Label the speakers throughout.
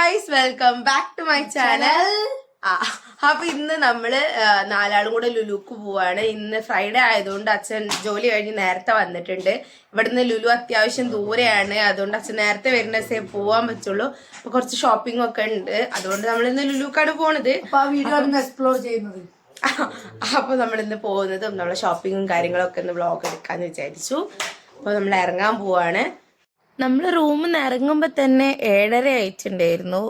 Speaker 1: Guys, welcome back to my channel. അപ്പൊ ഇന്ന് നമ്മള് നാലാളും കൂടെ ലുലുക്ക് പോവാണ്. ഇന്ന് ഫ്രൈഡേ ആയതുകൊണ്ട് അച്ഛൻ ജോലി കഴിഞ്ഞ് നേരത്തെ വന്നിട്ടുണ്ട്. ഇവിടുന്ന് ലുലു അത്യാവശ്യം ദൂരെയാണ്, അതുകൊണ്ട് അച്ഛൻ നേരത്തെ വരുന്ന ദിവസമേ പോവാൻ പറ്റുള്ളൂ. അപ്പൊ കുറച്ച് ഷോപ്പിംഗ് ഒക്കെ ഉണ്ട്, അതുകൊണ്ട് നമ്മൾ ഇന്ന് ലുലുക്കാണ് പോണത്.
Speaker 2: എക്സ്പ്ലോർ ചെയ്യുന്നത്.
Speaker 1: അപ്പൊ നമ്മളിന്ന് പോകുന്നതും നമ്മളെ ഷോപ്പിങ്ങും കാര്യങ്ങളൊക്കെ ഒന്ന് വ്ളോഗ് എടുക്കാന്ന് വിചാരിച്ചു. അപ്പൊ നമ്മൾ ഇറങ്ങാൻ പോവാണ്. നമ്മൾ റൂമിൽ നിന്ന് ഇറങ്ങുമ്പോൾ തന്നെ 7:30 ആയിട്ടുണ്ടായിരുന്നു.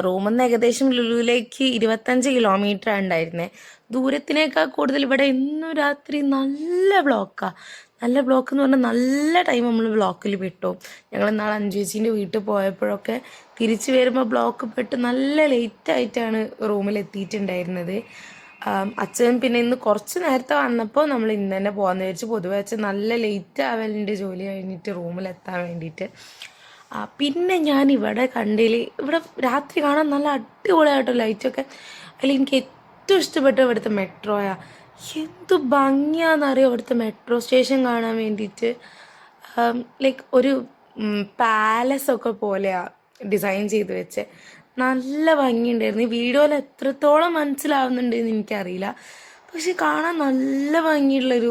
Speaker 1: റൂമിൽ നിന്ന് ഏകദേശം ലുലുവിലേക്ക് 25 കിലോമീറ്റർ ഉണ്ടായിരുന്നേ. ദൂരത്തിനേക്കാൾ കൂടുതൽ ഇവിടെ ഇന്നും രാത്രി നല്ല ബ്ലോക്കാണ്. നല്ല ബ്ലോക്ക് എന്ന് പറഞ്ഞാൽ നല്ല ടൈം നമ്മൾ ബ്ലോക്കിൽ പെട്ടു. ഞങ്ങൾ ഇന്നാൾ അഞ്ജുചേച്ചീൻ്റെ വീട്ടിൽ പോയപ്പോഴൊക്കെ തിരിച്ചു വരുമ്പോൾ ബ്ലോക്ക് പെട്ട് നല്ല ലേറ്റായിട്ടാണ് റൂമിൽ എത്തിയിട്ടുണ്ടായിരുന്നത്. അച്ഛൻ പിന്നെ ഇന്ന് കുറച്ച് നേരത്തെ വന്നപ്പോൾ നമ്മൾ ഇന്ന് തന്നെ പോകാമെന്ന് വിചാരിച്ചു. പൊതുവെ അച്ഛൻ നല്ല ലേറ്റ് ആവലുണ്ട് ജോലി കഴിഞ്ഞിട്ട് റൂമിലെത്താൻ വേണ്ടിയിട്ട്. പിന്നെ ഞാൻ ഇവിടെ ഇവിടെ രാത്രി കാണാൻ നല്ല അടിപൊളിയായിട്ട് ലൈറ്റൊക്കെ. അതിൽ എനിക്ക് ഏറ്റവും ഇഷ്ടപ്പെട്ട ഇവിടുത്തെ മെട്രോയാ. എന്ത് ഭംഗിയാണെന്നറിയോ ഇവിടുത്തെ മെട്രോ സ്റ്റേഷൻ കാണാൻ വേണ്ടിയിട്ട്. ലൈക്ക് ഒരു പാലസൊക്കെ പോലെയാണ് ഡിസൈൻ ചെയ്ത് വെച്ചേ. നല്ല ഭംഗിയുണ്ടായിരുന്നു. ഈ വീഡിയോയിൽ എത്രത്തോളം മനസ്സിലാവുന്നുണ്ടെന്ന് എനിക്കറിയില്ല, പക്ഷെ കാണാൻ നല്ല ഭംഗിയുള്ളൊരു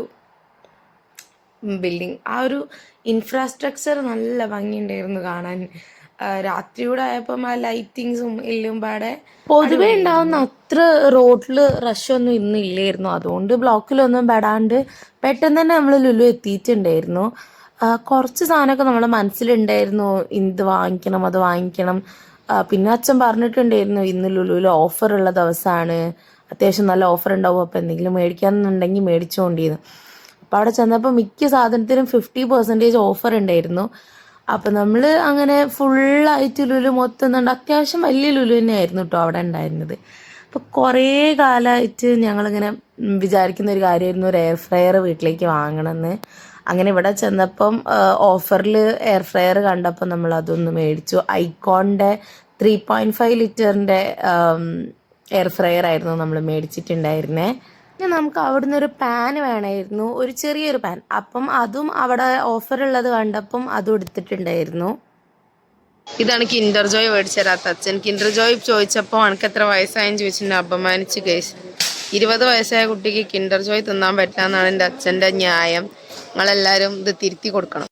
Speaker 1: ബിൽഡിങ്. ആ ഒരു ഇൻഫ്രാസ്ട്രക്ചർ നല്ല ഭംഗിയുണ്ടായിരുന്നു കാണാൻ. രാത്രിയൂടെ ആയപ്പം ആ ലൈറ്റിങ്സും എല്ലാം പാടെ പൊതുവെ ഉണ്ടാവുന്ന അത്ര റോഡിൽ റഷൊന്നും ഇന്ന് ഇല്ലായിരുന്നു. അതുകൊണ്ട് ബ്ലോക്കിലൊന്നും പെടാണ്ട് പെട്ടെന്ന് തന്നെ നമ്മൾ ലുലു എത്തിയിട്ടുണ്ടായിരുന്നു. കുറച്ച് സാധനമൊക്കെ നമ്മുടെ മനസ്സിലുണ്ടായിരുന്നു, ഇത് വാങ്ങിക്കണം അത് വാങ്ങിക്കണം. പിന്നെ അച്ഛൻ പറഞ്ഞിട്ടുണ്ടായിരുന്നു ഇന്ന് ലുലുവിൽ ഓഫർ ഉള്ള ദിവസമാണ്, അത്യാവശ്യം നല്ല ഓഫർ ഉണ്ടാവും, അപ്പോൾ എന്തെങ്കിലും മേടിക്കാമെന്നുണ്ടെങ്കിൽ മേടിച്ചുകൊണ്ടിരുന്നു. അപ്പോൾ അവിടെ ചെന്നപ്പോൾ മിക്ക സാധനത്തിനും 50% ഓഫർ ഉണ്ടായിരുന്നു. അപ്പോൾ നമ്മൾ അങ്ങനെ ഫുള്ളായിട്ട് ലുലു മൊത്തം ഉണ്ട്. അത്യാവശ്യം വലിയ ലുലു തന്നെയായിരുന്നു കേട്ടോ അവിടെ ഉണ്ടായിരുന്നത്. അപ്പോൾ കുറേ കാലമായിട്ട് ഞങ്ങളിങ്ങനെ വിചാരിക്കുന്ന ഒരു കാര്യമായിരുന്നു ഒരു എയർ ഫ്രയർ വീട്ടിലേക്ക് വാങ്ങണമെന്ന്. അങ്ങനെ ഇവിടെ ചെന്നപ്പം ഓഫറിൽ എയർ ഫ്രയർ കണ്ടപ്പോൾ നമ്മൾ അതൊന്ന് മേടിച്ചു. ഐക്കോണിൻ്റെ 3.5 ലിറ്ററിൻ്റെ എയർ ഫ്രയർ ആയിരുന്നു നമ്മൾ മേടിച്ചിട്ടുണ്ടായിരുന്നേ. പിന്നെ നമുക്ക് അവിടുന്ന് ഒരു പാൻ വേണമായിരുന്നു, ഒരു ചെറിയൊരു പാൻ. അപ്പം അതും അവിടെ ഓഫറുള്ളത് കണ്ടപ്പം അതും എടുത്തിട്ടുണ്ടായിരുന്നു. ഇതാണ് കിൻഡർ ജോയ് മേടിച്ചു തരാത്ത അച്ഛൻ. കിൻഡർ ജോയ് ചോദിച്ചപ്പോൾ അനക്ക് എത്ര വയസ്സായെന്ന് ചോദിച്ചിട്ടുണ്ട്. അപമാനിച്ച് കേസ്. 20 വയസ്സായ കുട്ടിക്ക് കിൻഡർ ജോയ് തിന്നാൻ പറ്റില്ല എന്നാണ് എൻ്റെ അച്ഛൻ്റെ ന്യായം. നിങ്ങളെല്ലാവരും ഇത് തിരുത്തി കൊടുക്കണം.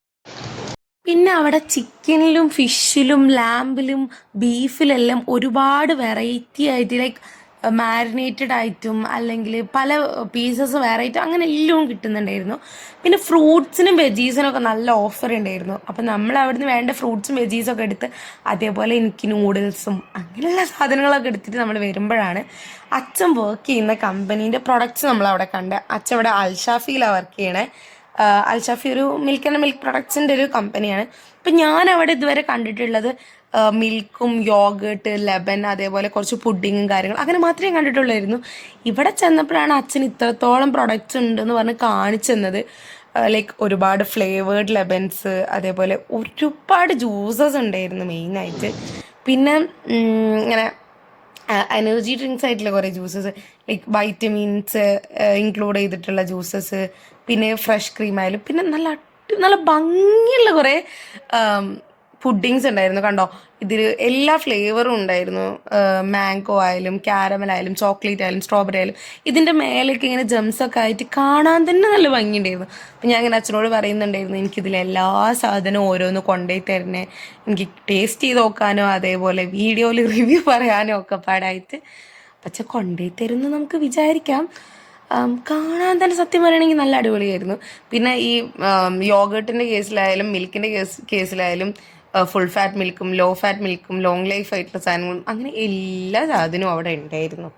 Speaker 1: പിന്നെ അവിടെ ചിക്കനിലും ഫിഷിലും ലാമ്പിലും ബീഫിലെല്ലാം ഒരുപാട് വെറൈറ്റി ആയിട്ട് ലൈക്ക് മാരിനേറ്റഡ് ആയിട്ടും അല്ലെങ്കിൽ പല പീസസ് വെറൈറ്റി അങ്ങനെ എല്ലാം കിട്ടുന്നുണ്ടായിരുന്നു. പിന്നെ ഫ്രൂട്ട്സിനും വെജീസിനൊക്കെ നല്ല ഓഫർ ഉണ്ടായിരുന്നു. അപ്പം നമ്മൾ അവിടുന്ന് വേണ്ട ഫ്രൂട്ട്സും വെജീസൊക്കെ എടുത്ത് അതേപോലെ എനിക്ക് നൂഡിൽസും അങ്ങനെയുള്ള സാധനങ്ങളൊക്കെ എടുത്തിട്ട് നമ്മൾ വരുമ്പോഴാണ് അച്ഛൻ വർക്ക് ചെയ്യുന്ന കമ്പനീൻ്റെ പ്രൊഡക്ട്സ് നമ്മളവിടെ കണ്ട്. അച്ഛൻ ഇവിടെ അൽഷാഫിയിലാണ് വർക്ക് ചെയ്യണേ. അൽഷാഫി ഒരു മിൽക്ക് ആൻഡ് മിൽക്ക് പ്രൊഡക്ട്സിൻ്റെ ഒരു കമ്പനിയാണ്. അപ്പം ഞാൻ അവിടെ ഇതുവരെ കണ്ടിട്ടുള്ളത് മിൽക്കും യോഗേട്ട് ലെബൻ അതേപോലെ കുറച്ച് പുഡിങ്ങും കാര്യങ്ങളും അങ്ങനെ മാത്രമേ കണ്ടിട്ടുള്ളായിരുന്നു. ഇവിടെ ചെന്നപ്പോഴാണ് അച്ഛൻ ഇത്രത്തോളം പ്രൊഡക്ട്സ് ഉണ്ടെന്ന് പറഞ്ഞ് കാണിച്ചു തന്നത്. ലൈക്ക് ഒരുപാട് ഫ്ലേവേർഡ് ലെബൻസ് അതേപോലെ ഒരുപാട് ജ്യൂസസ് ഉണ്ടായിരുന്നു മെയിനായിട്ട്. പിന്നെ ഇങ്ങനെ എനർജി ഡ്രിങ്ക്സ് ആയിട്ടുള്ള കുറേ ജ്യൂസസ് ലൈക്ക് വൈറ്റമിൻസ് ഇൻക്ലൂഡ് ചെയ്തിട്ടുള്ള ജ്യൂസസ്, പിന്നെ ഫ്രഷ് ക്രീം ആയാലും, പിന്നെ നല്ല ഭംഗിയുള്ള കുറേ പുഡിങ്സ് ഉണ്ടായിരുന്നു. കണ്ടോ, ഇതിൽ എല്ലാ ഫ്ലേവറും ഉണ്ടായിരുന്നു. മാംഗോ ആയാലും ക്യാരമൽ ആയാലും ചോക്ലേറ്റ് ആയാലും സ്ട്രോബെറി ആയാലും ഇതിൻ്റെ മേലേക്ക് ഇങ്ങനെ ജംസൊക്കെ ആയിട്ട് കാണാൻ തന്നെ നല്ല ഭംഗിയുണ്ടായിരുന്നു. അപ്പം ഞാൻ ഇങ്ങനെ അച്ഛനോട് പറയുന്നുണ്ടായിരുന്നു എനിക്കിതിൽ എല്ലാ സാധനവും ഓരോന്ന് കൊണ്ടുപോയി തരണേ, എനിക്ക് ടേസ്റ്റ് ചെയ്ത് നോക്കാനോ അതേപോലെ വീഡിയോയിൽ റിവ്യൂ പറയാനോ ഒക്കെ പാടായിട്ട്. പക്ഷെ കൊണ്ടുപോയി തരുമെന്ന് നമുക്ക് വിചാരിക്കാം. കാണാൻ തന്നെ സത്യം പറയുകയാണെങ്കിൽ നല്ല അടിപൊളിയായിരുന്നു. പിന്നെ ഈ യോഗേട്ടിൻ്റെ കേസിലായാലും മിൽക്കിൻ്റെ കേസിലായാലും ഫുൾ ഫാറ്റ് മിൽക്കും ലോ ഫാറ്റ് മിൽക്കും ലോങ് ലൈഫ് ആയിട്ടുള്ള സാധനങ്ങളും അങ്ങനെ എല്ലാ സാധനവും അവിടെ ഉണ്ടായിരുന്നു.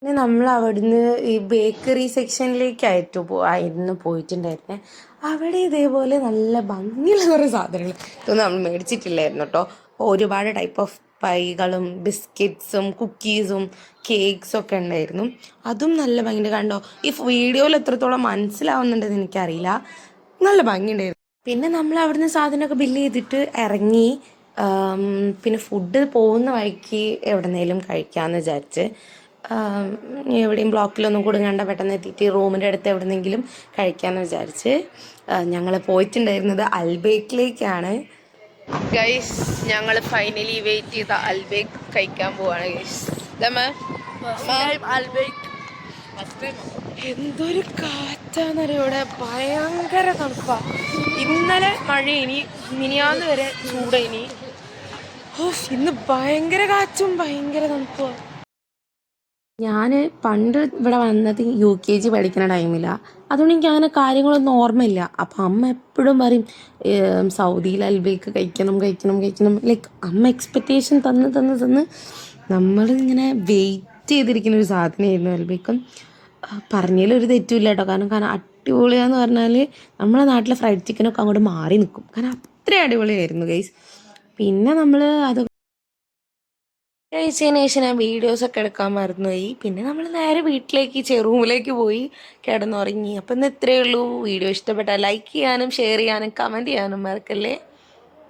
Speaker 1: പിന്നെ നമ്മൾ അവിടുന്ന് ഈ ബേക്കറി സെക്ഷനിലേക്കായിട്ട് ആയിരുന്നു പോയിട്ടുണ്ടായിരുന്നേ. അവിടെ ഇതേപോലെ നല്ല ഭംഗിയുള്ള കുറേ സാധനങ്ങൾ ഇതൊന്നും നമ്മൾ മേടിച്ചിട്ടില്ലായിരുന്നു കേട്ടോ. ഒരുപാട് ടൈപ്പ് ഓഫ് പൈകളും ബിസ്ക്കറ്റ്സും കുക്കീസും കേക്ക്സും ഒക്കെ ഉണ്ടായിരുന്നു. അതും നല്ല ഭംഗിയുണ്ട്. കണ്ടോ, ഈ വീഡിയോയിൽ എത്രത്തോളം മനസ്സിലാവുന്നുണ്ടെന്ന് എനിക്കറിയില്ല, നല്ല ഭംഗിയുണ്ടായിരുന്നു. പിന്നെ നമ്മൾ അവിടുന്ന് സാധനമൊക്കെ ബില്ല് ചെയ്തിട്ട് ഇറങ്ങി. പിന്നെ ഫുഡ് പോകുന്ന വഴിക്ക് എവിടെന്നേലും കഴിക്കാമെന്ന് വിചാരിച്ച്. എവിടെയും ബ്ലോക്കിലൊന്നും കുടുങ്ങാണ്ട പെട്ടെന്ന് എത്തിയിട്ട് റൂമിൻ്റെ അടുത്ത് എവിടെന്നെങ്കിലും കഴിക്കാമെന്ന് വിചാരിച്ച് ഞങ്ങൾ പോയിട്ടുണ്ടായിരുന്നത് അൽബേക്കിലേക്കാണ്. ഗൈസ് ഞങ്ങൾ ഫൈനലി വെയിറ്റ് ചെയ്ത അൽബേക്ക് കഴിക്കാൻ പോവാണ് ഗൈസ്. എന്തൊരു കാറ്റാന്നറിയോ ഇവിടെ, ഭയങ്കര തണുപ്പാ. ഇന്നലെ മഴ, ഇനി മിനിയാന്ന് വരെ ചൂട്, ഇനി ഇന്ന് ഭയങ്കര കാറ്റും ഭയങ്കര തണുപ്പും. ഞാൻ പണ്ട് ഇവിടെ വന്നത് UKG പഠിക്കുന്ന ടൈമിലാണ്. അതുകൊണ്ട് എനിക്ക് അങ്ങനെ കാര്യങ്ങളൊന്നും ഓർമ്മയില്ല. അപ്പം അമ്മ എപ്പോഴും പറയും സൗദിയിൽ അൽബേക്ക് കഴിക്കണം കഴിക്കണം കഴിക്കണം. ലൈക്ക് അമ്മ എക്സ്പെക്റ്റേഷൻ തന്ന് തന്ന് തന്ന് നമ്മളിങ്ങനെ വെയിറ്റ് ചെയ്തിരിക്കുന്ന ഒരു സാധനമായിരുന്നു അൽബേക്കും. പറഞ്ഞതിലൊരു തെറ്റുമില്ല കേട്ടോ. കാരണം അടിപൊളിയാന്ന് പറഞ്ഞാൽ നമ്മളെ നാട്ടിലെ ഫ്രൈഡ് ചിക്കനൊക്കെ അങ്ങോട്ട് മാറി നിൽക്കും. കാരണം അത്രയും അടിപൊളിയായിരുന്നു ഗൈസ്. പിന്നെ നമ്മൾ അത് കഴിച്ചതിന് ശേഷം ഞാൻ വീഡിയോസൊക്കെ എടുക്കാൻ മറന്നുപോയി. പിന്നെ നമ്മൾ നേരെ വീട്ടിലേക്ക് റൂമിലേക്ക് പോയി കിടന്നുറങ്ങി. അപ്പം ഇന്ന് ഇത്രയേ ഉള്ളൂ. വീഡിയോ ഇഷ്ടപ്പെട്ടാൽ ലൈക്ക് ചെയ്യാനും ഷെയർ ചെയ്യാനും കമൻറ്റ് ചെയ്യാനും മറക്കല്ലേ.